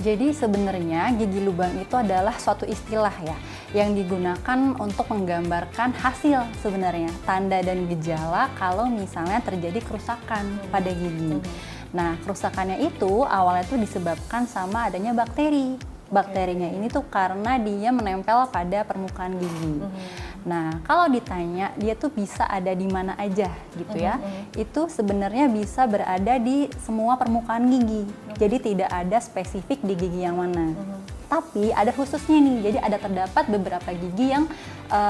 Jadi sebenarnya gigi lubang itu adalah suatu istilah ya yang digunakan untuk menggambarkan hasil sebenarnya tanda dan gejala kalau misalnya terjadi kerusakan pada gigi. Nah, kerusakannya itu awalnya tuh disebabkan sama adanya bakteri. Bakterinya ini tuh karena dia menempel pada permukaan gigi. Nah, kalau ditanya dia tuh bisa ada di mana aja gitu ya. Itu sebenarnya bisa berada di semua permukaan gigi. Jadi tidak ada spesifik di gigi yang mana. Tapi ada khususnya nih. Jadi ada terdapat beberapa gigi yang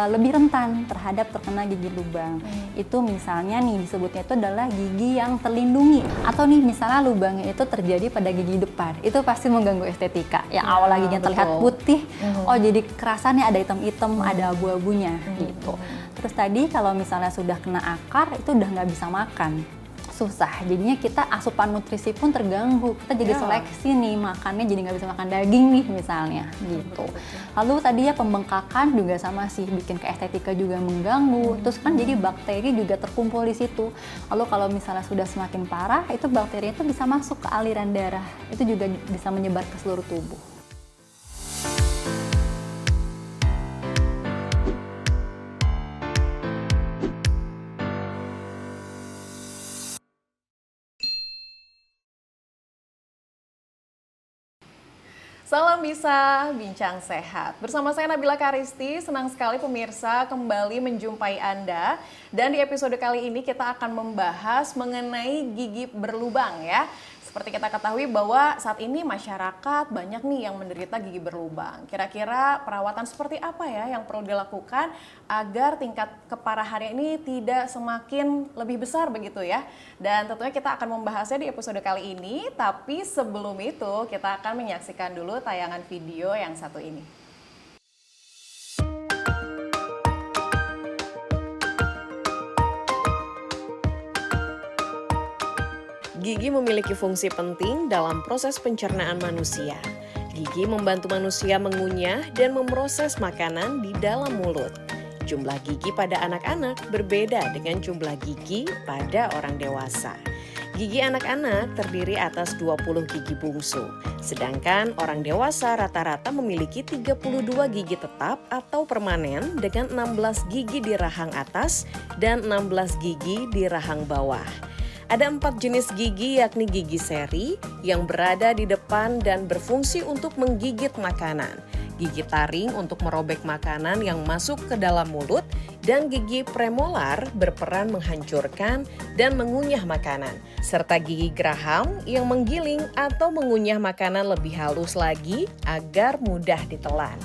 lebih rentan terhadap terkena gigi lubang. Itu misalnya nih disebutnya itu adalah gigi yang terlindungi. Atau nih misalnya lubangnya itu terjadi pada gigi depan. Itu pasti mengganggu estetika. Yang awal giginya terlihat putih, oh jadi kerasa nih ada hitam-hitam, ada abu-abunya gitu. Terus tadi kalau misalnya sudah kena akar itu udah nggak bisa makan. Susah, jadinya kita asupan nutrisi pun terganggu, kita jadi seleksi nih makannya jadi nggak bisa makan daging nih misalnya gitu. Lalu tadi ya pembengkakan juga sama sih, bikin ke estetika juga mengganggu, terus kan jadi bakteri juga terkumpul di situ. Lalu kalau misalnya sudah semakin parah, itu bakteri itu bisa masuk ke aliran darah, itu juga bisa menyebar ke seluruh tubuh. Salam bisa, bincang sehat. Bersama saya Nabila Karisti, senang sekali pemirsa kembali menjumpai Anda. Dan di episode kali ini kita akan membahas mengenai gigi berlubang ya. Seperti kita ketahui bahwa saat ini masyarakat banyak nih yang menderita gigi berlubang. Kira-kira perawatan seperti apa ya yang perlu dilakukan agar tingkat keparahannya ini tidak semakin lebih besar begitu ya. Dan tentunya kita akan membahasnya di episode kali ini, tapi sebelum itu kita akan menyaksikan dulu tayangan video yang satu ini. Gigi memiliki fungsi penting dalam proses pencernaan manusia. Gigi membantu manusia mengunyah dan memproses makanan di dalam mulut. Jumlah gigi pada anak-anak berbeda dengan jumlah gigi pada orang dewasa. Gigi anak-anak terdiri atas 20 gigi bungsu, sedangkan orang dewasa rata-rata memiliki 32 gigi tetap atau permanen dengan 16 gigi di rahang atas dan 16 gigi di rahang bawah. Ada 4 jenis gigi yakni gigi seri yang berada di depan dan berfungsi untuk menggigit makanan, gigi taring untuk merobek makanan yang masuk ke dalam mulut, dan gigi premolar berperan menghancurkan dan mengunyah makanan, serta gigi geraham yang menggiling atau mengunyah makanan lebih halus lagi agar mudah ditelan.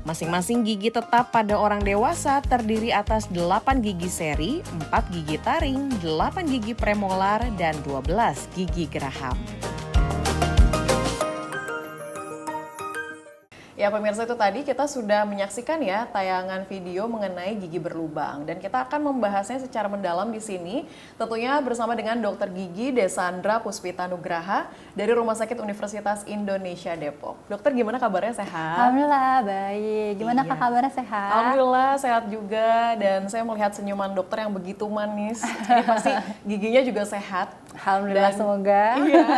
Masing-masing gigi tetap pada orang dewasa terdiri atas 8 gigi seri, 4 gigi taring, 8 gigi premolar, dan 12 gigi geraham. Ya pemirsa, itu tadi kita sudah menyaksikan ya tayangan video mengenai gigi berlubang dan kita akan membahasnya secara mendalam di sini tentunya bersama dengan Dr. Gigi Desandra Puspita Nugraha dari Rumah Sakit Universitas Indonesia Depok. Dokter, gimana kabarnya, sehat? Alhamdulillah baik. Gimana Kak kabarnya, sehat? Alhamdulillah sehat juga, dan saya melihat senyuman dokter yang begitu manis. Ini pasti giginya juga sehat. Alhamdulillah, dan semoga. Iya,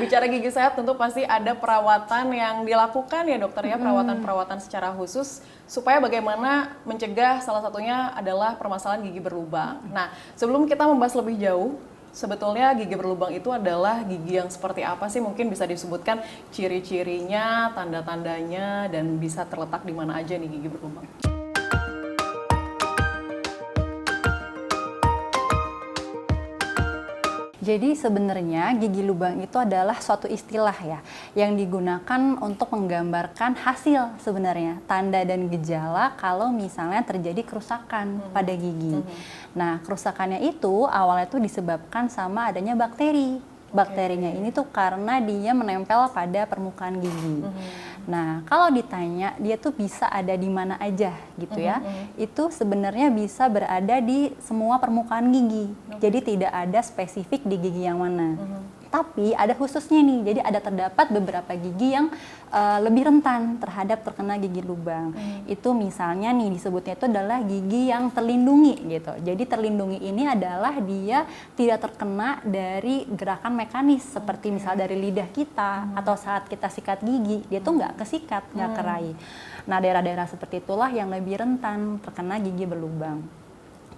bicara gigi sehat tentu pasti ada perawatan yang dilakukan ya dokter ya, perawatan-perawatan secara khusus supaya bagaimana mencegah, salah satunya adalah permasalahan gigi berlubang. Nah, sebelum kita membahas lebih jauh, sebetulnya gigi berlubang itu adalah gigi yang seperti apa sih? Mungkin bisa disebutkan ciri-cirinya, tanda-tandanya, dan bisa terletak di mana aja nih gigi berlubang. Jadi sebenarnya gigi lubang itu adalah suatu istilah ya yang digunakan untuk menggambarkan hasil sebenarnya tanda dan gejala kalau misalnya terjadi kerusakan pada gigi. Nah, kerusakannya itu awalnya tuh disebabkan sama adanya bakteri. Bakterinya ini tuh karena dia menempel pada permukaan gigi. Nah, kalau ditanya dia tuh bisa ada di mana aja gitu ya. Itu sebenarnya bisa berada di semua permukaan gigi. Jadi tidak ada spesifik di gigi yang mana. Tapi ada khususnya nih, jadi ada terdapat beberapa gigi yang lebih rentan terhadap terkena gigi lubang. Itu misalnya nih disebutnya itu adalah gigi yang terlindungi gitu. Jadi terlindungi ini adalah dia tidak terkena dari gerakan mekanis seperti misal dari lidah kita atau saat kita sikat gigi, dia tuh nggak kesikat, nggak kerai. Nah daerah-daerah seperti itulah yang lebih rentan terkena gigi berlubang.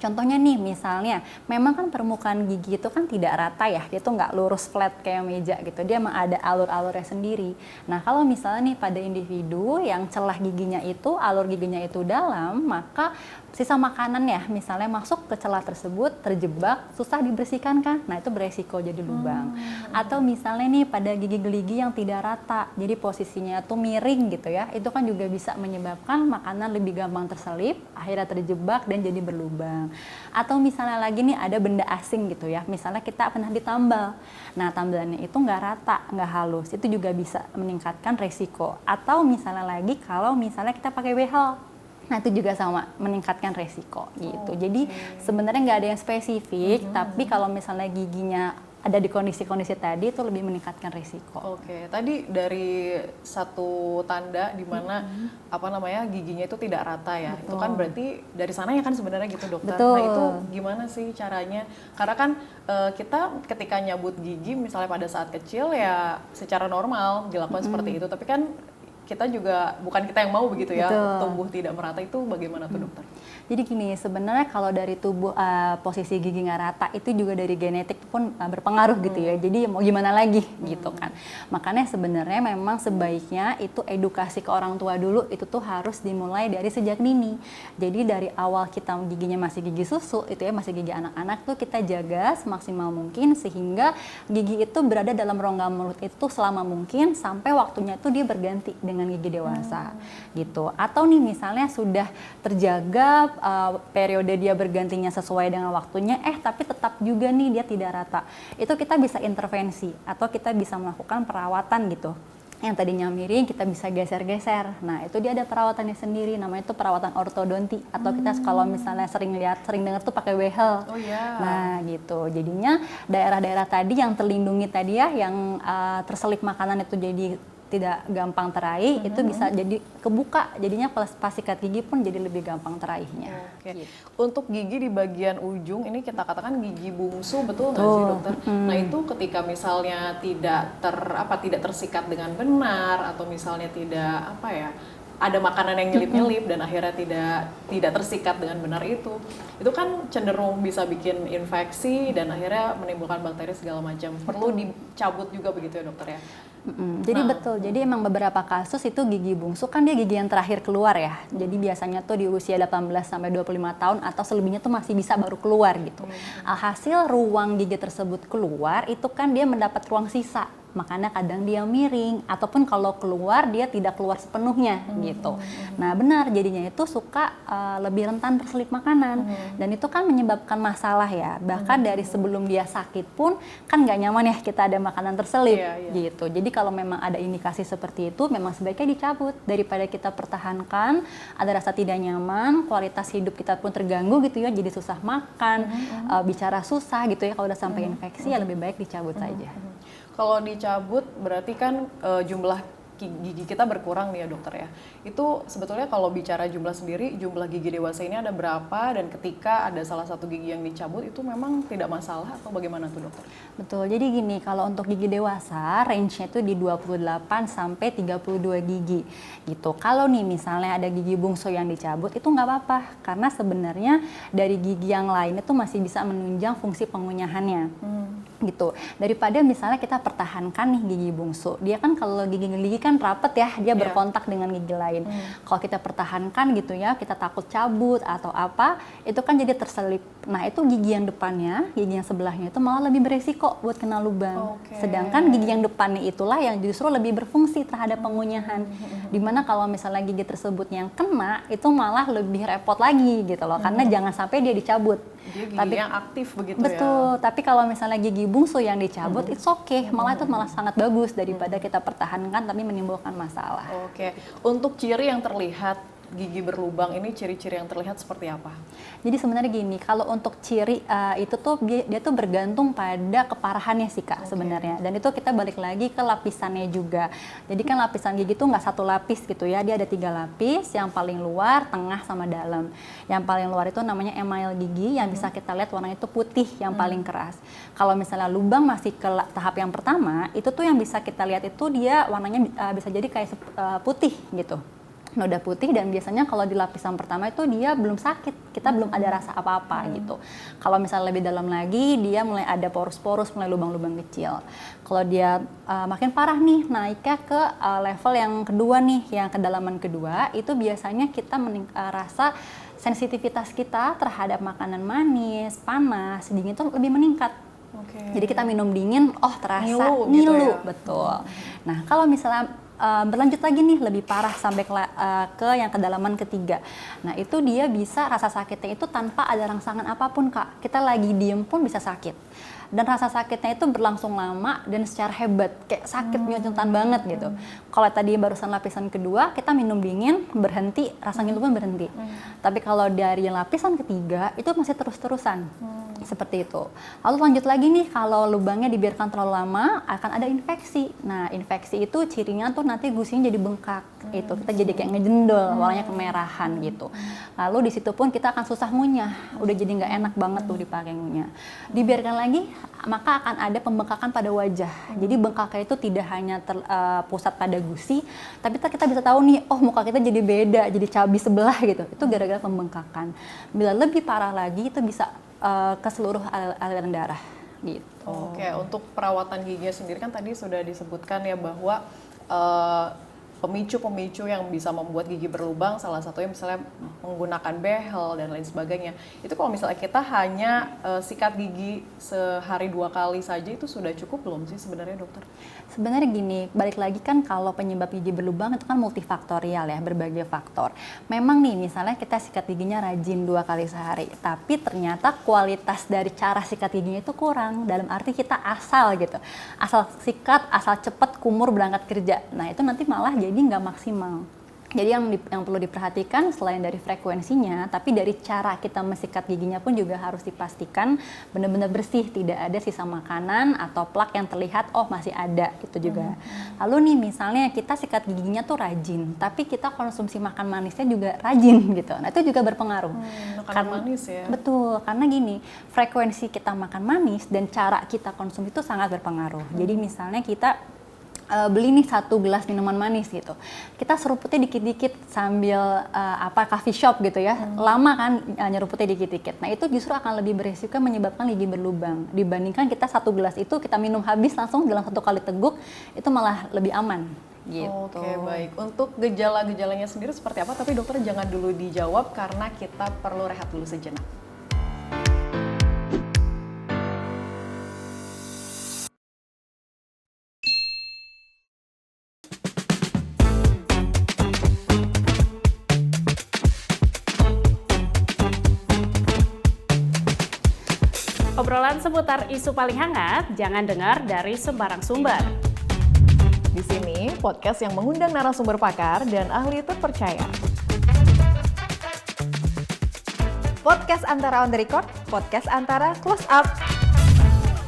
Contohnya nih, misalnya, memang kan permukaan gigi itu kan tidak rata ya, dia tuh nggak lurus flat kayak meja gitu, dia emang ada alur-alurnya sendiri. Nah kalau misalnya nih pada individu yang celah giginya itu, alur giginya itu dalam, maka sisa makanan ya, misalnya masuk ke celah tersebut, terjebak, susah dibersihkan kan, nah itu beresiko jadi lubang. Atau misalnya nih pada gigi geligi yang tidak rata, jadi posisinya tuh miring gitu ya, itu kan juga bisa menyebabkan makanan lebih gampang terselip, akhirnya terjebak dan jadi berlubang. Atau misalnya lagi nih ada benda asing gitu ya, misalnya kita pernah ditambal, nah tambalannya itu nggak rata, nggak halus, itu juga bisa meningkatkan resiko. Atau misalnya lagi kalau misalnya kita pakai behel, nah itu juga sama meningkatkan resiko gitu. Jadi sebenarnya nggak ada yang spesifik, tapi kalau misalnya giginya ada di kondisi-kondisi tadi itu lebih meningkatkan resiko. Oke, tadi dari satu tanda di mana apa namanya giginya itu tidak rata ya, itu kan berarti dari sana ya kan sebenarnya gitu dokter. Betul. Nah itu gimana sih caranya? Karena kan kita ketika nyabut gigi misalnya pada saat kecil ya secara normal dilakukan seperti itu, tapi kan kita juga bukan kita yang mau begitu ya. Betul. Tumbuh tidak merata itu bagaimana tuh dokter? Jadi gini, sebenarnya kalau dari tubuh posisi gigi nggak rata itu juga dari genetik pun berpengaruh gitu ya. Jadi mau gimana lagi gitu kan. Makanya sebenarnya memang sebaiknya itu edukasi ke orang tua dulu itu tuh harus dimulai dari sejak dini. Jadi dari awal kita giginya masih gigi susu itu ya, masih gigi anak-anak tuh kita jaga semaksimal mungkin sehingga gigi itu berada dalam rongga mulut itu selama mungkin sampai waktunya itu dia berganti dengan gigi dewasa gitu. Atau nih misalnya sudah terjaga periode dia bergantinya sesuai dengan waktunya, tapi tetap juga nih dia tidak rata. Itu kita bisa intervensi atau kita bisa melakukan perawatan gitu. Yang tadinya miring kita bisa geser-geser. Nah itu dia ada perawatannya sendiri, namanya itu perawatan ortodonti. Atau kita kalau misalnya sering dengar tuh pakai behel. Oh iya. Nah gitu, jadinya daerah-daerah tadi yang terlindungi tadi ya, yang terselip makanan itu jadi tidak gampang teraih, itu bisa jadi kebuka, jadinya pas sikat gigi pun jadi lebih gampang teraihnya. Oke. Untuk gigi di bagian ujung ini kita katakan gigi bungsu, betul nggak sih dokter? Nah itu ketika misalnya tidak tersikat dengan benar atau misalnya tidak ada makanan yang nyelip-nyelip dan akhirnya tidak tersikat dengan benar itu kan cenderung bisa bikin infeksi dan akhirnya menimbulkan bakteri segala macam. Perlu dicabut juga begitu ya dokter ya? Jadi betul, jadi emang beberapa kasus itu gigi bungsu kan dia gigi yang terakhir keluar ya. Jadi biasanya tuh di usia 18 sampai 25 tahun atau selebihnya tuh masih bisa baru keluar gitu. Alhasil ruang gigi tersebut keluar itu kan dia mendapat ruang sisa. Makanya kadang dia miring ataupun kalau keluar dia tidak keluar sepenuhnya gitu. Nah benar, jadinya itu suka lebih rentan terselip makanan dan itu kan menyebabkan masalah ya. Bahkan dari sebelum dia sakit pun kan nggak nyaman ya kita ada makanan terselip gitu. Jadi kalau memang ada indikasi seperti itu memang sebaiknya dicabut daripada kita pertahankan, ada rasa tidak nyaman, kualitas hidup kita pun terganggu gitu ya, jadi susah makan, bicara susah gitu ya. Kalau udah sampai infeksi ya lebih baik dicabut saja. Kalau dicabut berarti kan jumlah gigi kita berkurang nih ya dokter ya. Itu sebetulnya kalau bicara jumlah sendiri, jumlah gigi dewasa ini ada berapa dan ketika ada salah satu gigi yang dicabut itu memang tidak masalah atau bagaimana tuh dokter? Betul, jadi gini, kalau untuk gigi dewasa range-nya itu di 28 sampai 32 gigi gitu. Kalau nih misalnya ada gigi bungsu yang dicabut itu nggak apa-apa karena sebenarnya dari gigi yang lain itu masih bisa menunjang fungsi pengunyahannya. Gitu. Daripada misalnya kita pertahankan nih gigi bungsu, dia kan kalau gigi kan rapet ya, dia berkontak dengan gigi lain. Kalau kita pertahankan gitu ya, kita takut cabut atau apa, itu kan jadi terselip. Nah itu gigi yang depannya, gigi yang sebelahnya itu malah lebih beresiko buat kena lubang. Sedangkan gigi yang depannya itulah yang justru lebih berfungsi terhadap pengunyahan. Dimana kalau misalnya gigi tersebut yang kena, itu malah lebih repot lagi gitu loh, karena jangan sampai dia dicabut. Dia gigi yang aktif begitu ya? Betul, tapi kalau misalnya gigi bungsu yang dicabut, it's okay, malah itu malah sangat bagus daripada kita pertahankan tapi menimbulkan masalah. Oke, untuk ciri yang terlihat gigi berlubang ini ciri-ciri yang terlihat seperti apa? Jadi sebenarnya gini, kalau untuk ciri itu tuh dia tuh bergantung pada keparahannya sih Kak sebenarnya. Dan itu kita balik lagi ke lapisannya juga. Jadi kan lapisan gigi tuh nggak satu lapis gitu ya, dia ada 3 lapis, yang paling luar, tengah, sama dalam. Yang paling luar itu namanya email gigi, yang bisa kita lihat warnanya itu putih, yang paling keras. Kalau misalnya lubang masih ke tahap yang pertama, itu tuh yang bisa kita lihat itu dia warnanya bisa jadi kayak putih gitu, noda putih, dan biasanya kalau di lapisan pertama itu dia belum sakit, kita belum ada rasa apa-apa gitu. Kalau misalnya lebih dalam lagi, dia mulai ada porus-porus, mulai lubang-lubang kecil. Kalau dia makin parah nih, naiknya ke level yang kedua nih, yang kedalaman kedua, itu biasanya kita rasa sensitivitas kita terhadap makanan manis, panas, dingin itu lebih meningkat. Jadi kita minum dingin, terasa ngilu ngilu gitu ya? betul. Nah kalau misalnya berlanjut lagi nih lebih parah sampai ke yang kedalaman ketiga. Nah itu dia bisa rasa sakitnya itu tanpa ada rangsangan apapun Kak. Kita lagi diem pun bisa sakit. Dan rasa sakitnya itu berlangsung lama dan secara hebat, kayak sakit nyutan banget gitu. Kalau tadi barusan lapisan kedua, kita minum dingin, berhenti, rasa ngilu pun berhenti. Tapi kalau dari lapisan ketiga, itu masih terus-terusan. Seperti itu. Lalu lanjut lagi nih, kalau lubangnya dibiarkan terlalu lama, akan ada infeksi. Nah, infeksi itu cirinya tuh nanti gusinya jadi bengkak. Itu kita jadi kayak ngejendol, warnanya kemerahan gitu. Lalu di situ pun kita akan susah ngunyah. Udah jadi nggak enak banget tuh dipakai ngunyah. Dibiarkan lagi, maka akan ada pembengkakan pada wajah. Jadi bengkaknya itu tidak hanya pusat pada gusi, tapi kita bisa tahu nih, muka kita jadi beda, jadi cabi sebelah gitu. Itu gara-gara pembengkakan. Bila lebih parah lagi, itu bisa ke seluruh aliran darah gitu. Oke, untuk perawatan giginya sendiri kan tadi sudah disebutkan ya bahwa pemicu-pemicu yang bisa membuat gigi berlubang, salah satunya misalnya menggunakan behel dan lain sebagainya. Itu kalau misalnya kita hanya sikat gigi sehari 2 kali saja, itu sudah cukup belum sih sebenarnya dokter? Sebenarnya gini, balik lagi kan kalau penyebab gigi berlubang itu kan multifaktorial ya, berbagai faktor. Memang nih misalnya kita sikat giginya rajin 2 kali sehari, tapi ternyata kualitas dari cara sikat giginya itu kurang, dalam arti kita asal gitu. Asal sikat, asal cepet kumur berangkat kerja. Nah itu nanti malah jadi nggak maksimal. Jadi yang perlu diperhatikan selain dari frekuensinya, tapi dari cara kita mensikat giginya pun juga harus dipastikan benar-benar bersih, tidak ada sisa makanan atau plak yang terlihat masih ada itu juga. Lalu nih misalnya kita sikat giginya tuh rajin, tapi kita konsumsi makan manisnya juga rajin gitu. Nah itu juga berpengaruh. Makanan manis ya? Betul, karena gini, frekuensi kita makan manis dan cara kita konsumsi itu sangat berpengaruh. Jadi misalnya kita beli nih 1 gelas minuman manis gitu, kita seruputnya dikit-dikit sambil coffee shop gitu ya, lama kan nyeruputnya dikit-dikit. Nah itu justru akan lebih beresiko menyebabkan gigi berlubang dibandingkan kita 1 gelas itu kita minum habis langsung dalam 1 kali teguk, itu malah lebih aman gitu. Oke, baik. Untuk gejala-gejalanya sendiri seperti apa? Tapi dokter jangan dulu dijawab karena kita perlu rehat dulu sejenak. Obrolan seputar isu paling hangat, jangan dengar dari sembarang sumber. Di sini, podcast yang mengundang narasumber pakar dan ahli terpercaya. Podcast antara on the record, podcast antara close up.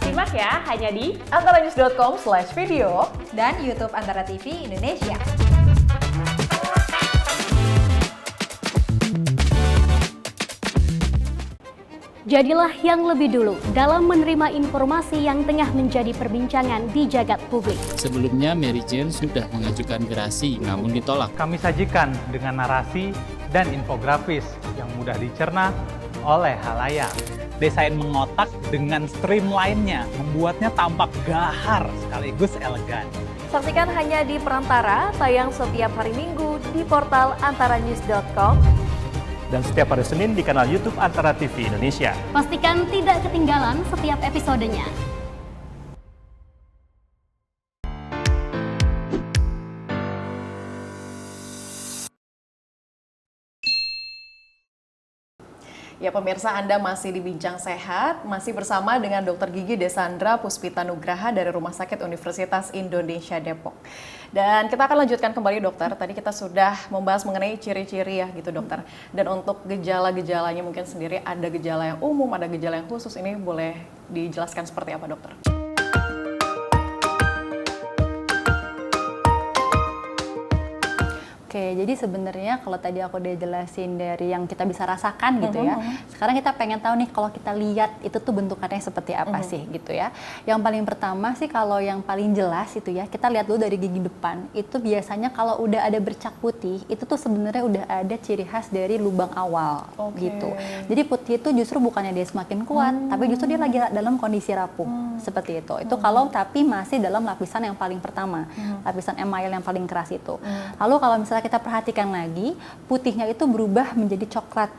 Simak ya, hanya di antaranews.com/video Dan YouTube Antara TV Indonesia. Jadilah yang lebih dulu dalam menerima informasi yang tengah menjadi perbincangan di jagat publik. Sebelumnya Mary Jane sudah mengajukan gerasi namun ditolak. Kami sajikan dengan narasi dan infografis yang mudah dicerna oleh halayak. Desain mengotak dengan streamline-nya membuatnya tampak gahar sekaligus elegan. Saksikan hanya di Perantara, tayang setiap hari Minggu di portal antaranews.com. Dan setiap hari Senin di kanal YouTube Antara TV Indonesia. Pastikan tidak ketinggalan setiap episodenya. Ya pemirsa, Anda masih di Bincang Sehat, masih bersama dengan Dr. Gigi Desandra Puspita Nugraha dari Rumah Sakit Universitas Indonesia Depok. Dan kita akan lanjutkan kembali dokter, tadi kita sudah membahas mengenai ciri-ciri ya gitu dokter. Dan untuk gejala-gejalanya mungkin sendiri ada gejala yang umum, ada gejala yang khusus, ini boleh dijelaskan seperti apa dokter? Oke, jadi sebenarnya kalau tadi aku udah jelasin dari yang kita bisa rasakan gitu ya. Sekarang kita pengen tahu nih kalau kita lihat itu tuh bentukannya seperti apa sih gitu ya. Yang paling pertama sih kalau yang paling jelas itu ya, kita lihat dulu dari gigi depan. Itu biasanya kalau udah ada bercak putih, itu tuh sebenarnya udah ada ciri khas dari lubang awal gitu. Jadi putih itu justru bukannya dia semakin kuat, tapi justru dia lagi dalam kondisi rapuh seperti itu. Itu kalau tapi masih dalam lapisan yang paling pertama, lapisan email yang paling keras itu. Lalu kalau misalnya kita perhatikan lagi, putihnya itu berubah menjadi coklat.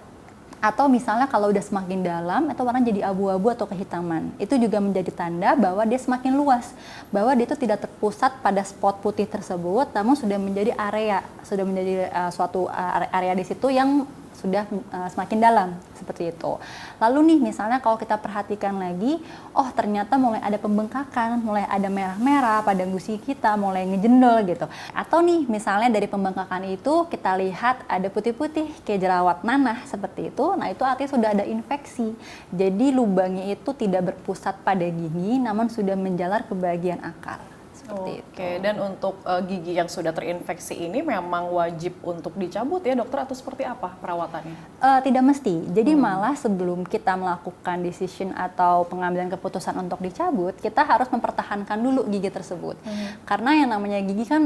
Atau misalnya kalau udah semakin dalam, itu warna jadi abu-abu atau kehitaman. Itu juga menjadi tanda bahwa dia semakin luas. Bahwa dia itu tidak terpusat pada spot putih tersebut, namun sudah menjadi area, sudah menjadi suatu area di situ yang sudah semakin dalam, seperti itu. Lalu nih misalnya kalau kita perhatikan lagi, oh ternyata mulai ada pembengkakan, mulai ada merah-merah pada gusi kita, mulai ngejendol gitu. Atau nih misalnya dari pembengkakan itu kita lihat ada putih-putih kayak jerawat nanah seperti itu, nah itu artinya sudah ada infeksi. Jadi lubangnya itu tidak berpusat pada gigi, namun sudah menjalar ke bagian akar. Oke, dan untuk gigi yang sudah terinfeksi ini memang wajib untuk dicabut ya dokter atau seperti apa perawatannya? Tidak mesti, jadi malah sebelum kita melakukan decision atau pengambilan keputusan untuk dicabut, kita harus mempertahankan dulu gigi tersebut. Karena yang namanya gigi kan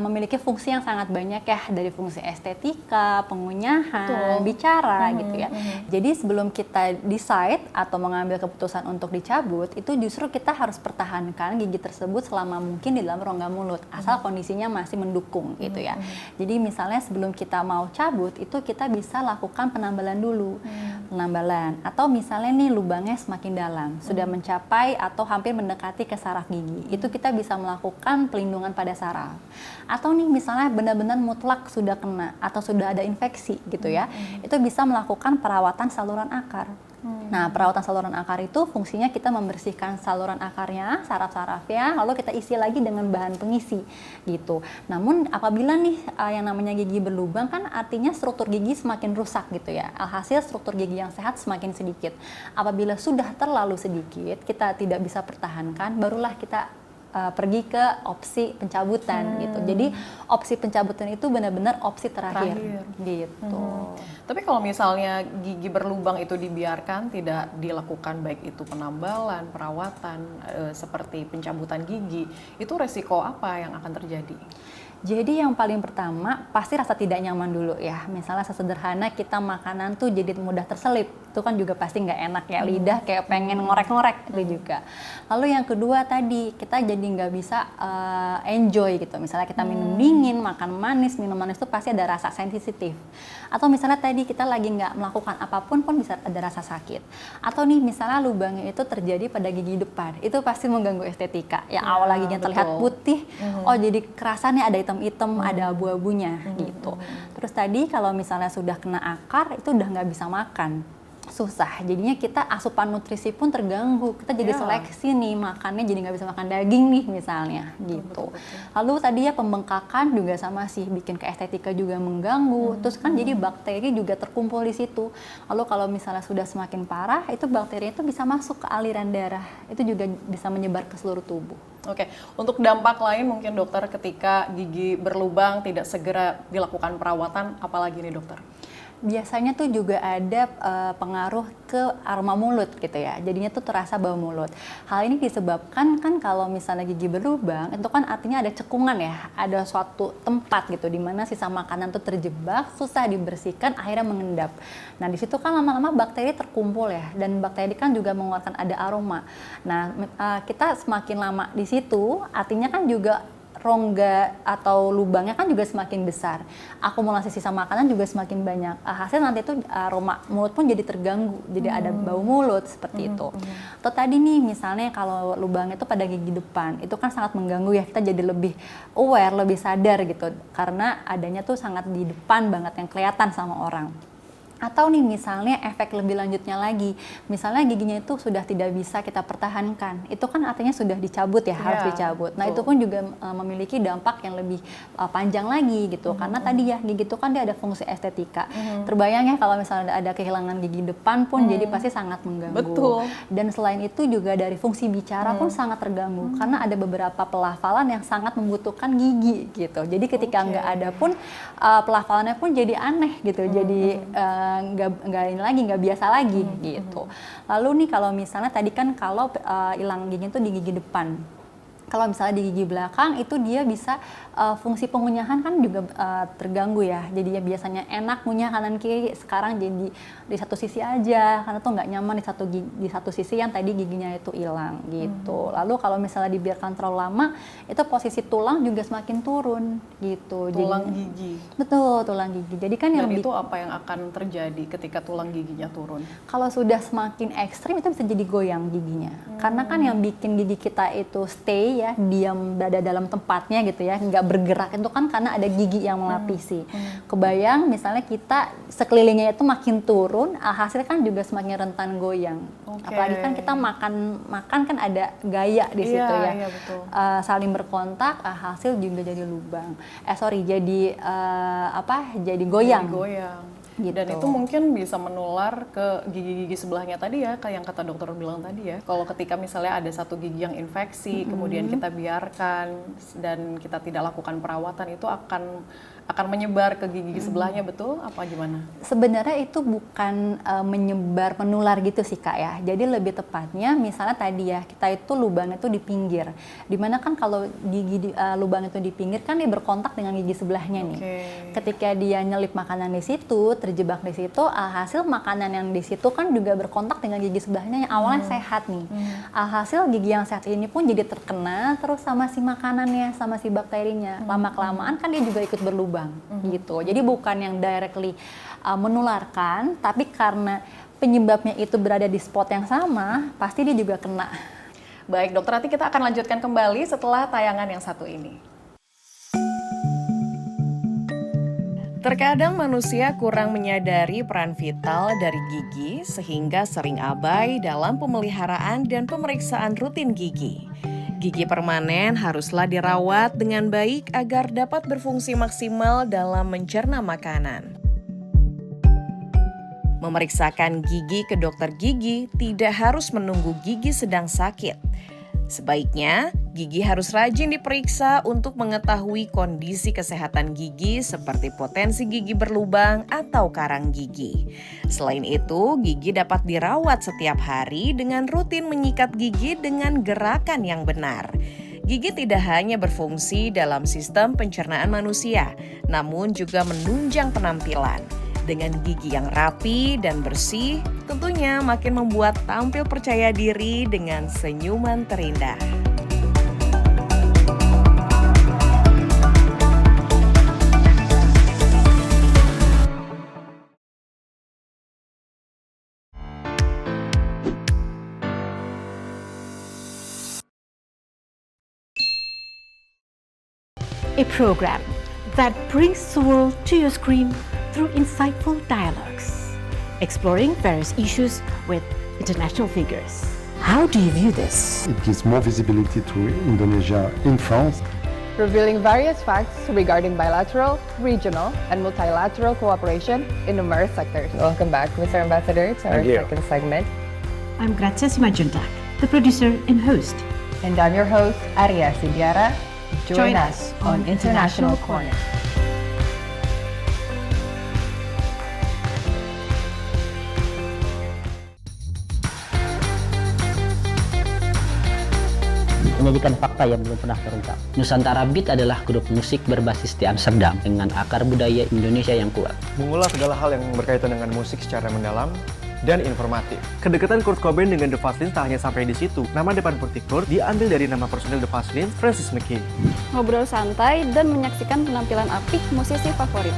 memiliki fungsi yang sangat banyak ya, dari fungsi estetika, pengunyahan, bicara gitu ya. Jadi sebelum kita decide atau mengambil keputusan untuk dicabut, itu justru kita harus pertahankan gigi tersebut selama mungkin di dalam rongga mulut, asal kondisinya masih mendukung gitu ya. Jadi misalnya sebelum kita mau cabut, itu kita bisa lakukan penambalan dulu. Penambalan, atau misalnya nih lubangnya semakin dalam, sudah mencapai atau hampir mendekati ke saraf gigi, itu kita bisa melakukan pelindungan pada saraf. Atau nih misalnya benar-benar mutlak sudah kena atau sudah ada infeksi gitu ya, itu bisa melakukan perawatan saluran akar. Nah, perawatan saluran akar itu fungsinya kita membersihkan saluran akarnya, saraf-sarafnya, lalu kita isi lagi dengan bahan pengisi gitu. Namun apabila nih yang namanya gigi berlubang kan artinya struktur gigi semakin rusak gitu ya. Alhasil struktur gigi yang sehat semakin sedikit. Apabila sudah terlalu sedikit, kita tidak bisa pertahankan, barulah kita pergi ke opsi pencabutan gitu. Jadi opsi pencabutan itu benar-benar opsi terakhir. Gitu. Tapi kalau misalnya gigi berlubang itu dibiarkan, tidak dilakukan baik itu penambalan, perawatan, seperti pencabutan gigi, itu resiko apa yang akan terjadi? Jadi yang paling pertama pasti rasa tidak nyaman dulu ya. Misalnya sesederhana kita makanan tuh jadi mudah terselip, itu kan juga pasti nggak enak ya, lidah kayak pengen ngorek-ngorek itu juga. Lalu yang kedua tadi kita jadi nggak bisa enjoy gitu. Misalnya kita minum dingin, makan manis, minum manis itu pasti ada rasa sensitif. Atau misalnya tadi kita lagi nggak melakukan apapun pun bisa ada rasa sakit. Atau nih misalnya lubangnya itu terjadi pada gigi depan, itu pasti mengganggu estetika. Ya awal giginya terlihat putih, oh jadi kerasannya ada hitam-hitam, ada abu-abunya gitu. Terus tadi kalau misalnya sudah kena akar itu udah nggak bisa makan, susah. Jadinya kita asupan nutrisi pun terganggu. Kita jadi seleksi nih makannya jadi nggak bisa makan daging nih misalnya gitu. Lalu tadi ya pembengkakan juga sama sih, bikin ke estetika juga mengganggu. Terus kan jadi bakteri juga terkumpul di situ. Lalu kalau misalnya sudah semakin parah, itu bakteri itu bisa masuk ke aliran darah. Itu juga bisa menyebar ke seluruh tubuh. Oke, untuk dampak lain mungkin dokter ketika gigi berlubang tidak segera dilakukan perawatan, apalagi nih dokter? Biasanya tuh juga ada pengaruh ke aroma mulut gitu ya, jadinya tuh terasa bau mulut. Hal ini disebabkan kan kalau misalnya gigi berlubang itu kan artinya ada cekungan ya, ada suatu tempat gitu di mana sisa makanan tuh terjebak, susah dibersihkan, akhirnya mengendap. Nah di situ kan lama-lama bakteri terkumpul ya, dan bakteri kan juga mengeluarkan ada aroma. Nah kita semakin lama di situ artinya kan juga rongga atau lubangnya kan juga semakin besar, akumulasi sisa makanan juga semakin banyak. Hasil nanti itu aroma mulut pun jadi terganggu, jadi ada bau mulut seperti itu. Atau tadi nih misalnya kalau lubangnya itu pada gigi depan, itu kan sangat mengganggu ya, kita jadi lebih aware, lebih sadar gitu, karena adanya tuh sangat di depan banget yang kelihatan sama orang. Atau nih misalnya efek lebih lanjutnya lagi, misalnya giginya itu sudah tidak bisa kita pertahankan, itu kan artinya sudah dicabut ya, harus dicabut. Nah itu pun juga memiliki dampak yang lebih panjang lagi gitu, karena tadi ya gigi itu kan dia ada fungsi estetika. Terbayang ya kalau misalnya ada kehilangan gigi depan pun jadi pasti sangat mengganggu. Betul. Dan selain itu juga dari fungsi bicara pun sangat terganggu, karena ada beberapa pelafalan yang sangat membutuhkan gigi gitu. Jadi ketika nggak ada pun pelafalannya pun jadi aneh gitu, jadi nggak biasa lagi gitu. Lalu nih kalau misalnya tadi kan kalau hilang giginya itu di gigi depan. Kalau misalnya di gigi belakang itu dia bisa fungsi pengunyahan kan juga terganggu ya. Jadi ya biasanya enak ngunyah kanan kiri, sekarang jadi di satu sisi aja karena tuh nggak nyaman di satu sisi yang tadi giginya itu hilang gitu. Lalu kalau misalnya dibiarkan terlalu lama, itu posisi tulang juga semakin turun gitu. Tulang Jadi, gigi. Betul, tulang gigi. Jadi kan Dan yang itu apa yang akan terjadi ketika tulang giginya turun? kalau sudah semakin ekstrim itu bisa jadi goyang giginya. Karena kan yang bikin gigi kita itu stay ya, diam berada dalam tempatnya gitu ya, nggak bergerak itu kan karena ada gigi yang melapisi. Kebayang misalnya kita sekelilingnya itu makin turun, hasilnya kan juga semakin rentan goyang. Apalagi kan kita makan kan ada gaya di situ ya. Iya, betul. Saling berkontak, hasil juga jadi lubang. Jadi goyang. Goyang. Gitu. Dan itu mungkin bisa menular ke gigi-gigi sebelahnya tadi ya, kayak yang kata dokter bilang tadi ya. Kalau ketika misalnya ada satu gigi yang infeksi, kemudian kita biarkan dan kita tidak lakukan perawatan, itu akan menyebar ke gigi sebelahnya, betul? Apa gimana? Sebenarnya itu bukan menyebar, menular gitu sih Kak ya. Jadi lebih tepatnya misalnya tadi ya, kita itu lubang itu di pinggir. Dimana kan kalau lubang itu di pinggir kan dia berkontak dengan gigi sebelahnya nih. Ketika dia nyelip makanan di situ, terjebak di situ, alhasil makanan yang di situ kan juga berkontak dengan gigi sebelahnya yang awalnya sehat nih. Alhasil gigi yang sehat ini pun jadi terkena terus sama si makanannya, sama si bakterinya. Lama-kelamaan kan dia juga ikut berlubang gitu. Jadi bukan yang directly menularkan, tapi karena penyebabnya itu berada di spot yang sama, pasti dia juga kena. Baik dokter, nanti kita akan lanjutkan kembali setelah tayangan yang satu ini. Terkadang manusia kurang menyadari peran vital dari gigi sehingga sering abai dalam pemeliharaan dan pemeriksaan rutin gigi. Gigi permanen haruslah dirawat dengan baik agar dapat berfungsi maksimal dalam mencerna makanan. Memeriksakan gigi ke dokter gigi tidak harus menunggu gigi sedang sakit. Sebaiknya, gigi harus rajin diperiksa untuk mengetahui kondisi kesehatan gigi seperti potensi gigi berlubang atau karang gigi. Selain itu, gigi dapat dirawat setiap hari dengan rutin menyikat gigi dengan gerakan yang benar. Gigi tidak hanya berfungsi dalam sistem pencernaan manusia, namun juga menunjang penampilan. Dengan gigi yang rapi dan bersih, tentunya makin membuat tampil percaya diri dengan senyuman terindah. A program that brings the world to your screen through insightful dialogues, exploring various issues with international figures. How do you view this? It gives more visibility to Indonesia in France, revealing various facts regarding bilateral, regional, and multilateral cooperation in numerous sectors. Welcome back, Mr. Ambassador, to our second segment. I'm Grazia Simajuntak, the producer and host. And I'm your host, Arya Sidiara. Join us on International Corner. Menyajikan fakta yang belum pernah terungkap. Nusantara Beat adalah grup musik berbasis di Amsterdam dengan akar budaya Indonesia yang kuat. Mengulas segala hal yang berkaitan dengan musik secara mendalam dan informatif. Kedekatan Kurt Cobain dengan The Fazlins tak hanya sampai di situ. Nama depan putih Kurt diambil dari nama personil The Fazlins, Francis McKay. Ngobrol santai dan menyaksikan penampilan apik musisi favorit.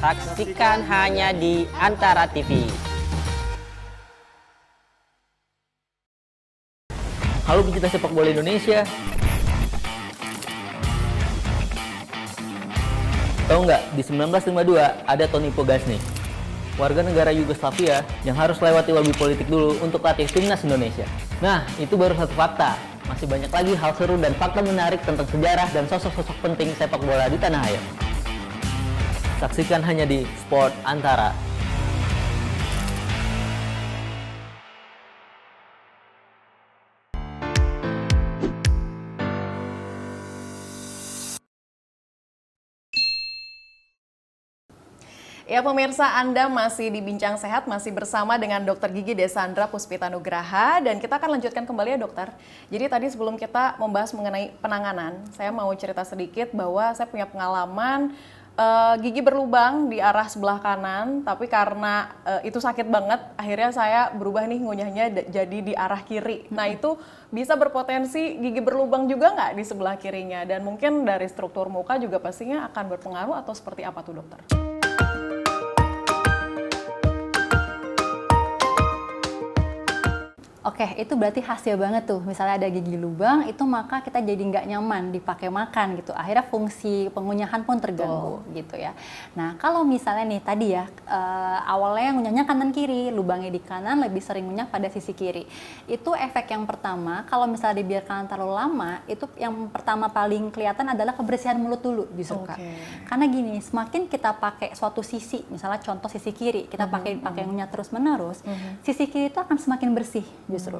Saksikan hanya di Antara TV. Halo pecinta sepak bola Indonesia. Tahu nggak, di 1952 ada Tony Pogacnik, warga negara Yugoslavia yang harus lewati lobi politik dulu untuk latih timnas Indonesia. Nah, itu baru satu fakta. Masih banyak lagi hal seru dan fakta menarik tentang sejarah dan sosok-sosok penting sepak bola di tanah air. Saksikan hanya di Sport Antara. Ya pemirsa, Anda masih di Bincang Sehat, masih bersama dengan Dr. Gigi Desandra Puspita Nugraha, dan kita akan lanjutkan kembali ya dokter. Jadi tadi sebelum kita membahas mengenai penanganan, saya mau cerita sedikit bahwa saya punya pengalaman gigi berlubang di arah sebelah kanan, tapi karena itu sakit banget, akhirnya saya berubah nih ngunyahnya jadi di arah kiri. Nah itu bisa berpotensi gigi berlubang juga nggak di sebelah kirinya? Dan mungkin dari struktur muka juga pastinya akan berpengaruh, atau seperti apa tuh dokter? Oke, itu berarti hasil banget tuh. Misalnya ada gigi lubang, itu maka kita jadi nggak nyaman dipakai makan gitu. Akhirnya fungsi pengunyahan pun terganggu gitu ya. Nah, kalau misalnya nih tadi ya, awalnya ngunyahnya kanan kiri, lubangnya di kanan, lebih sering ngunyah pada sisi kiri. Itu efek yang pertama. Kalau misalnya dibiarkan terlalu lama, itu yang pertama paling kelihatan adalah kebersihan mulut dulu justru Kak. Karena gini, semakin kita pakai suatu sisi, misalnya contoh sisi kiri, kita pakai ngunyah terus-menerus, sisi kiri itu akan semakin bersih justru.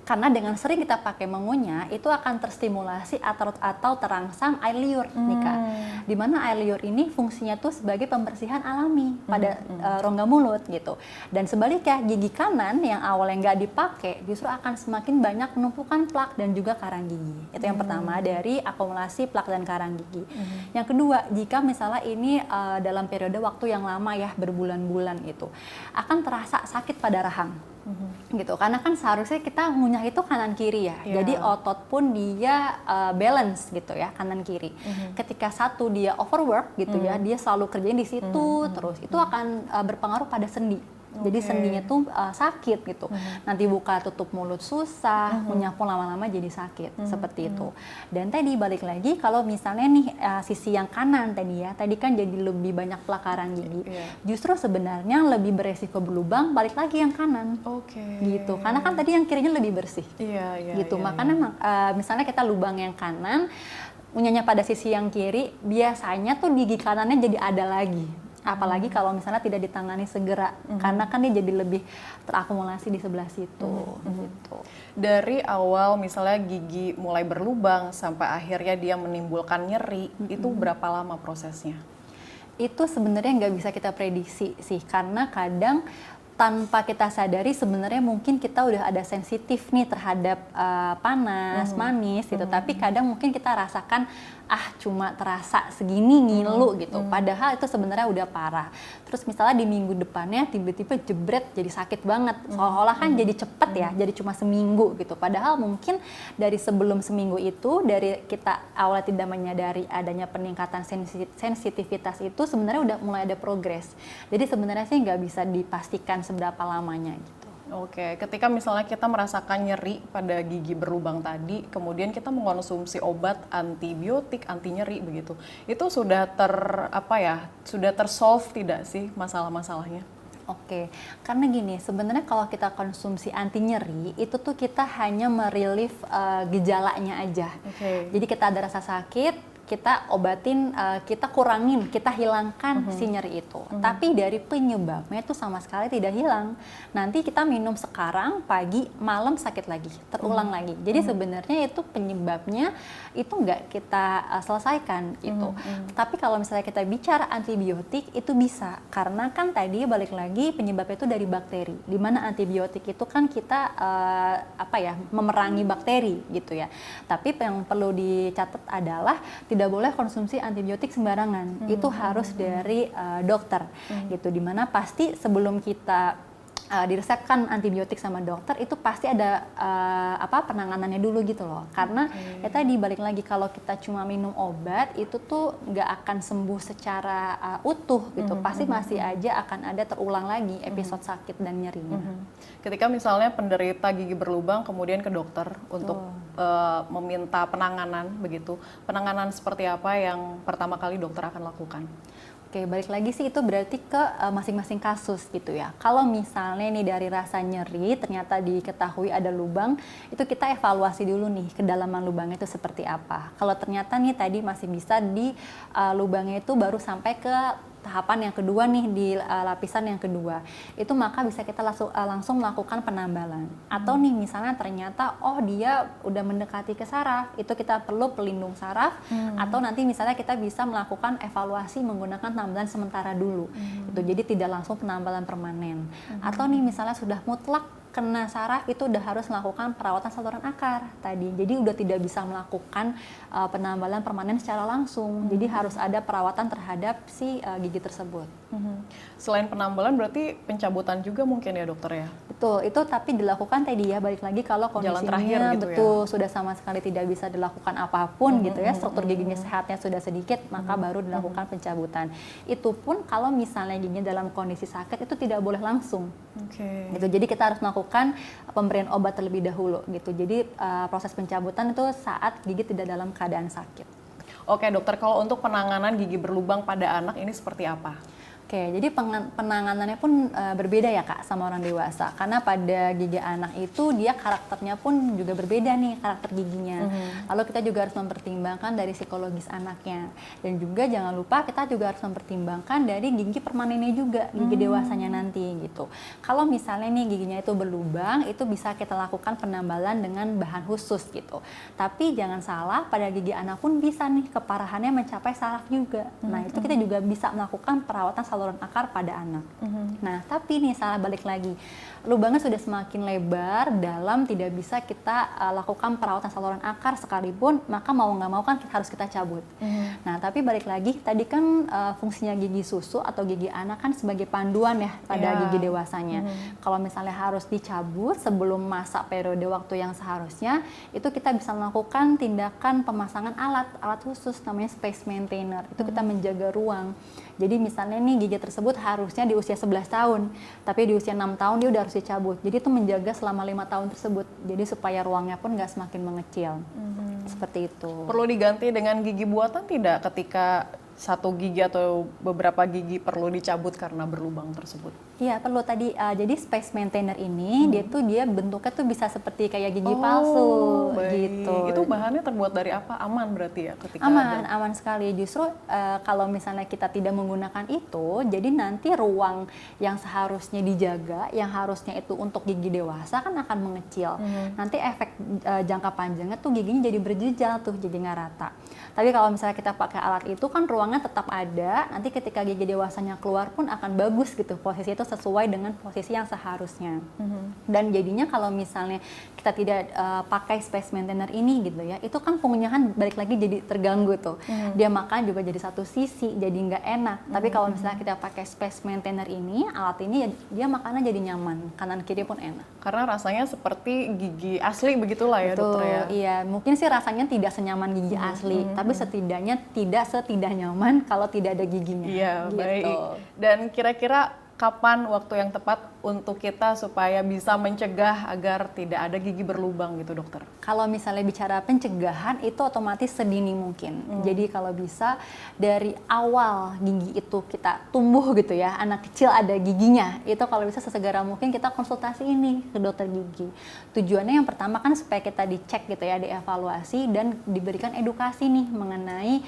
Karena dengan sering kita pakai mengunyah, itu akan terstimulasi atau terangsang air liur nih Kak. Dimana air liur ini fungsinya tuh sebagai pembersihan alami pada rongga mulut gitu. Dan sebaliknya, gigi kanan yang awalnya nggak dipakai, justru akan semakin banyak penumpukan plak dan juga karang gigi. Itu yang pertama, dari akumulasi plak dan karang gigi. Yang kedua, jika misalnya ini dalam periode waktu yang lama ya, berbulan-bulan itu, akan terasa sakit pada rahang. Gitu, karena kan seharusnya kita ngunyah itu kanan kiri ya, jadi otot pun dia balance gitu ya, kanan kiri. Ketika satu dia overwork gitu ya, dia selalu kerjain di situ terus, itu akan berpengaruh pada sendi. Jadi sendinya tuh sakit gitu. Nanti buka tutup mulut susah, ngunyah pun lama-lama jadi sakit seperti itu. Dan tadi balik lagi, kalau misalnya nih sisi yang kanan tadi ya, tadi kan jadi lebih banyak pelakaran gigi. Justru sebenarnya lebih beresiko berlubang, balik lagi yang kanan. Gitu. Karena kan tadi yang kirinya lebih bersih. Gitu. Makanya misalnya kita lubang yang kanan, ngunyahnya pada sisi yang kiri, biasanya tuh gigi kanannya jadi ada lagi. Apalagi kalau misalnya tidak ditangani segera, karena kan dia jadi lebih terakumulasi di sebelah situ. Gitu. Dari awal misalnya gigi mulai berlubang sampai akhirnya dia menimbulkan nyeri, itu berapa lama prosesnya? Itu sebenarnya nggak bisa kita prediksi sih, karena kadang tanpa kita sadari sebenarnya mungkin kita udah ada sensitif nih terhadap panas, manis gitu. Tapi kadang mungkin kita rasakan cuma terasa segini ngilu gitu. Padahal itu sebenarnya udah parah. Terus misalnya di minggu depannya tiba-tiba jebret jadi sakit banget. Seolah-olah kan jadi cepet ya, jadi cuma seminggu gitu. Padahal mungkin dari sebelum seminggu itu, dari kita awalnya tidak menyadari adanya peningkatan sensitivitas itu, sebenarnya udah mulai ada progres. Jadi sebenarnya sih nggak bisa dipastikan seberapa lamanya gitu. Oke, ketika misalnya kita merasakan nyeri pada gigi berlubang tadi, kemudian kita mengkonsumsi obat antibiotik, anti nyeri begitu, itu sudah sudah tersolve tidak sih masalah-masalahnya? Oke, karena gini, sebenarnya kalau kita konsumsi anti nyeri, itu tuh kita hanya merelief gejalanya aja. Jadi kita ada rasa sakit, kita obatin, kita kurangin, kita hilangkan si nyeri itu. Tapi dari penyebabnya itu sama sekali tidak hilang. Nanti kita minum sekarang, pagi, malam sakit lagi, terulang lagi. Jadi sebenarnya itu penyebabnya itu nggak kita selesaikan itu. Tapi kalau misalnya kita bicara antibiotik, itu bisa. Karena kan tadi balik lagi penyebabnya itu dari bakteri. Dimana antibiotik itu kan kita memerangi bakteri gitu ya. Tapi yang perlu dicatat adalah tidak boleh konsumsi antibiotik sembarangan. Itu harus dari dokter gitu. Dimana pasti sebelum kita diresepkan antibiotik sama dokter, itu pasti ada penanganannya dulu gitu loh. Karena ya tadi balik lagi, kalau kita cuma minum obat itu tuh nggak akan sembuh secara utuh gitu. Pasti masih aja akan ada terulang lagi episode sakit dan nyerinya. Ketika misalnya penderita gigi berlubang kemudian ke dokter untuk meminta penanganan begitu, penanganan seperti apa yang pertama kali dokter akan lakukan? Oke, balik lagi sih itu berarti ke masing-masing kasus gitu ya. Kalau misalnya nih dari rasa nyeri ternyata diketahui ada lubang, itu kita evaluasi dulu nih kedalaman lubangnya itu seperti apa. Kalau ternyata nih tadi masih bisa di lubangnya itu baru sampai ke tahapan yang kedua nih, di lapisan yang kedua, itu maka bisa kita langsung melakukan penambalan. Atau nih misalnya ternyata dia udah mendekati ke saraf, itu kita perlu pelindung saraf. Atau nanti misalnya kita bisa melakukan evaluasi menggunakan penambalan sementara dulu. Itu jadi tidak langsung penambalan permanen. Atau nih misalnya sudah mutlak kena saraf, itu udah harus melakukan perawatan saluran akar tadi. Jadi udah tidak bisa melakukan penambalan permanen secara langsung. Jadi harus ada perawatan terhadap si gigi tersebut. Selain penambalan berarti pencabutan juga mungkin ya dokter ya? Betul, itu tapi dilakukan tadi ya, balik lagi kalau kondisinya gitu betul ya, sudah sama sekali tidak bisa dilakukan apapun gitu ya, struktur giginya sehatnya sudah sedikit, maka baru dilakukan pencabutan. Itu pun kalau misalnya giginya dalam kondisi sakit itu tidak boleh langsung. Gitu. Jadi kita harus melakukan pemberian obat terlebih dahulu gitu. Jadi proses pencabutan itu saat gigi tidak dalam keadaan sakit. Oke dokter, kalau untuk penanganan gigi berlubang pada anak ini seperti apa? Oke, jadi penanganannya pun berbeda ya Kak sama orang dewasa. Karena pada gigi anak itu dia karakternya pun juga berbeda nih, karakter giginya. Lalu kita juga harus mempertimbangkan dari psikologis anaknya. Dan juga jangan lupa kita juga harus mempertimbangkan dari gigi permanennya juga, gigi dewasanya nanti gitu. Kalau misalnya nih giginya itu berlubang, itu bisa kita lakukan penambalan dengan bahan khusus gitu. Tapi jangan salah, pada gigi anak pun bisa nih keparahannya mencapai saraf juga. Nah itu kita juga bisa melakukan perawatan saluran akar pada anak. Nah, tapi nih salah balik lagi, lubangnya sudah semakin lebar, dalam, tidak bisa kita lakukan perawatan saluran akar sekalipun, maka mau nggak mau kan harus kita cabut. Nah, tapi balik lagi, tadi kan fungsinya gigi susu atau gigi anak kan sebagai panduan ya pada gigi dewasanya. Kalau misalnya harus dicabut sebelum masa periode waktu yang seharusnya, itu kita bisa melakukan tindakan pemasangan alat khusus namanya space maintainer. Itu kita menjaga ruang. Jadi misalnya nih gigi tersebut harusnya di usia 11 tahun, tapi di usia 6 tahun dia udah harus dicabut. Jadi itu menjaga selama 5 tahun tersebut. Jadi supaya ruangnya pun nggak semakin mengecil. Seperti itu. Perlu diganti dengan gigi buatan tidak ketika satu gigi atau beberapa gigi perlu dicabut karena berlubang tersebut? Iya perlu tadi, jadi space maintainer ini dia bentuknya tuh bisa seperti kayak gigi palsu gitu. Itu bahannya terbuat dari apa? Aman berarti ya ketika aman sekali. Justru kalau misalnya kita tidak menggunakan itu, jadi nanti ruang yang seharusnya dijaga, yang harusnya itu untuk gigi dewasa kan akan mengecil. Nanti efek jangka panjangnya tuh giginya jadi berjejal tuh, jadi nggak rata. Tapi kalau misalnya kita pakai alat itu kan ruangnya tetap ada, nanti ketika gigi dewasanya keluar pun akan bagus gitu, posisi itu sesuai dengan posisi yang seharusnya. Dan jadinya kalau misalnya kita tidak pakai space maintainer ini gitu ya, itu kan pengunyahan balik lagi jadi terganggu tuh. Dia makan juga jadi satu sisi, jadi nggak enak. Tapi kalau misalnya kita pakai space maintainer ini, alat ini dia makannya jadi nyaman, kanan kiri pun enak. Karena rasanya seperti gigi asli begitulah ya dokter ya? Iya, mungkin sih rasanya tidak senyaman gigi asli, tapi setidaknya tidak nyaman kalau tidak ada giginya. Iya, gitu. Baik. Dan kira-kira kapan waktu yang tepat untuk kita supaya bisa mencegah agar tidak ada gigi berlubang gitu dokter? Kalau misalnya bicara pencegahan itu otomatis sedini mungkin. Jadi kalau bisa dari awal gigi itu kita tumbuh gitu ya, anak kecil ada giginya, itu kalau bisa sesegera mungkin kita konsultasi ini ke dokter gigi. Tujuannya yang pertama kan supaya kita dicek gitu ya, dievaluasi dan diberikan edukasi nih mengenai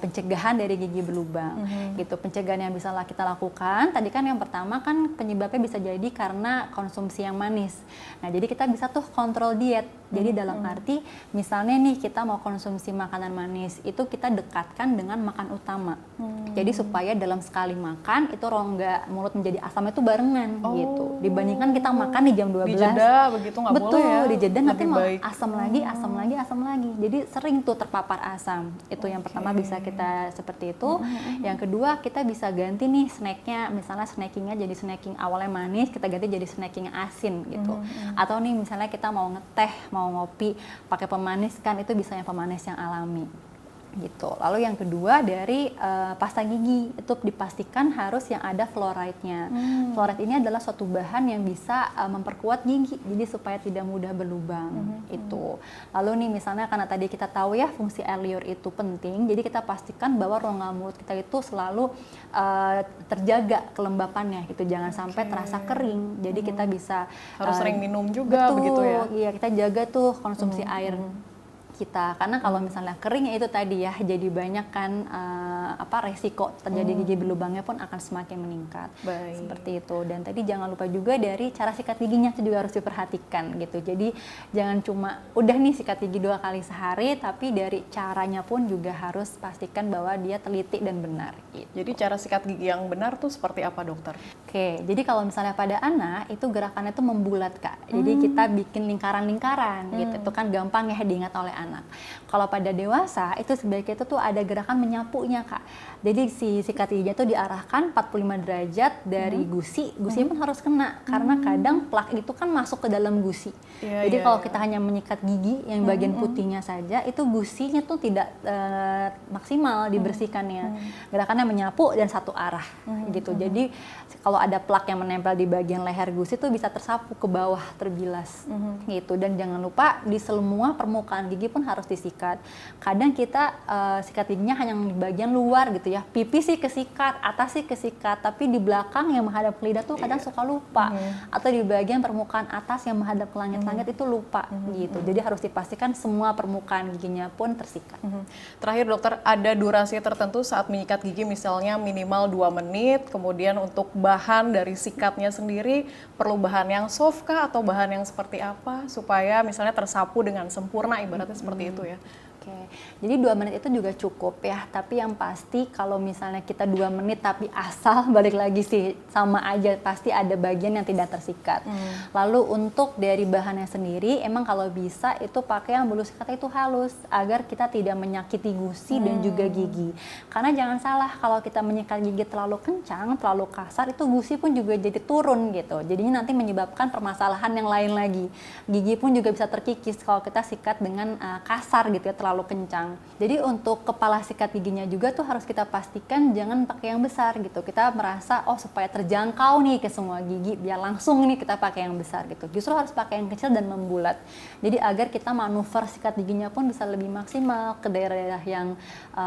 pencegahan dari gigi berlubang. Gitu, pencegahan yang bisa kita lakukan, tadi kan yang pertama kan penyebabnya bisa jadi karena konsumsi yang manis. Nah, jadi kita bisa tuh kontrol diet. Jadi dalam arti misalnya nih kita mau konsumsi makanan manis, itu kita dekatkan dengan makan utama. Jadi supaya dalam sekali makan itu rongga mulut menjadi asam itu barengan gitu. Dibandingkan kita makan di jam 12. Dijeda begitu nggak boleh ya. Betul, dijeda nanti mau baik. asam lagi, asam lagi, asam lagi. Jadi sering tuh terpapar asam. Itu yang pertama bisa kita seperti itu. Yang kedua kita bisa ganti nih snacknya, misalnya snackingnya jadi snacking awalnya manis, kita ganti jadi snacking asin gitu. Atau nih misalnya kita mau ngeteh, mau ngopi pakai pemanis, kan itu bisa yang pemanis yang alami gitu. Lalu yang kedua dari pasta gigi, itu dipastikan harus yang ada fluoride-nya. Fluoride ini adalah suatu bahan yang bisa memperkuat gigi, jadi supaya tidak mudah berlubang itu. Lalu nih misalnya karena tadi kita tahu ya fungsi air liur itu penting, jadi kita pastikan bahwa rongga mulut kita itu selalu terjaga kelembapannya gitu, jangan sampai terasa kering. Jadi kita bisa harus sering minum juga, betul, begitu ya. Iya, kita jaga tuh konsumsi air kita, karena kalau misalnya kering ya itu tadi ya, jadi banyak kan resiko terjadi gigi berlubangnya pun akan semakin meningkat. Seperti itu. Dan tadi jangan lupa juga dari cara sikat giginya itu juga harus diperhatikan gitu. Jadi jangan cuma udah nih sikat gigi 2 kali sehari, tapi dari caranya pun juga harus pastikan bahwa dia teliti dan benar gitu. Jadi cara sikat gigi yang benar tuh seperti apa, dokter? Oke, jadi kalau misalnya pada anak itu gerakannya tuh membulat, Kak. Jadi kita bikin lingkaran-lingkaran gitu. Itu kan gampang ya diingat oleh anak. Kalau pada dewasa itu sebaiknya itu tuh ada gerakan menyapunya, Kak. Jadi si sikat giginya tuh diarahkan 45 derajat dari gusi. Gusinya pun harus kena karena kadang plak itu kan masuk ke dalam gusi. Jadi kalau kita hanya menyikat gigi yang bagian putihnya saja, itu gusinya tuh tidak maksimal dibersihkannya. Gerakannya menyapu dan satu arah gitu. Jadi kalau ada plak yang menempel di bagian leher gusi itu bisa tersapu ke bawah, terbilas gitu. Dan jangan lupa di semua permukaan gigi pun harus disikat. Kadang kita sikat giginya hanya di bagian luar gitu ya, pipi sih kesikat, atas sih kesikat, tapi di belakang yang menghadap ke lidah tuh kadang suka lupa, atau di bagian permukaan atas yang menghadap ke langit-langit itu lupa gitu. Jadi harus dipastikan semua permukaan giginya pun tersikat. Terakhir dokter, ada durasi tertentu saat menyikat gigi, misalnya minimal 2 menit, kemudian untuk bahan dari sikatnya sendiri perlu bahan yang soft kah atau bahan yang seperti apa supaya misalnya tersapu dengan sempurna, ibaratnya seperti itu ya. Jadi 2 menit itu juga cukup ya, tapi yang pasti kalau misalnya kita 2 menit tapi asal, balik lagi sih sama aja, pasti ada bagian yang tidak tersikat. Lalu untuk dari bahannya sendiri, emang kalau bisa itu pakai yang bulu sikatnya itu halus agar kita tidak menyakiti gusi dan juga gigi. Karena jangan salah, kalau kita menyikat gigi terlalu kencang, terlalu kasar, itu gusi pun juga jadi turun gitu. Jadinya nanti menyebabkan permasalahan yang lain lagi. Gigi pun juga bisa terkikis kalau kita sikat dengan kasar gitu ya, terlalu kencang. Jadi untuk kepala sikat giginya juga tuh harus kita pastikan jangan pakai yang besar gitu. Kita merasa supaya terjangkau nih ke semua gigi, biar langsung nih kita pakai yang besar gitu. Justru harus pakai yang kecil dan membulat. Jadi agar kita manuver sikat giginya pun bisa lebih maksimal ke daerah yang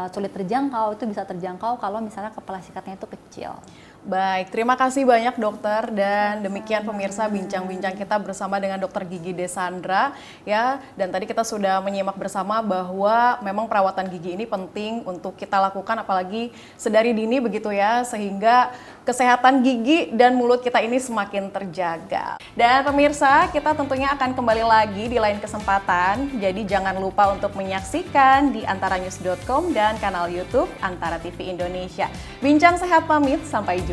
sulit terjangkau, itu bisa terjangkau kalau misalnya kepala sikatnya itu kecil. Baik, terima kasih banyak dokter, dan demikian pemirsa bincang-bincang kita bersama dengan Dr. Gigi Desandra ya. Dan tadi kita sudah menyimak bersama bahwa memang perawatan gigi ini penting untuk kita lakukan apalagi sedari dini begitu ya, sehingga kesehatan gigi dan mulut kita ini semakin terjaga. Dan pemirsa, kita tentunya akan kembali lagi di lain kesempatan. Jadi jangan lupa untuk menyaksikan di antaranews.com dan kanal YouTube Antara TV Indonesia. Bincang Sehat pamit, sampai jumpa.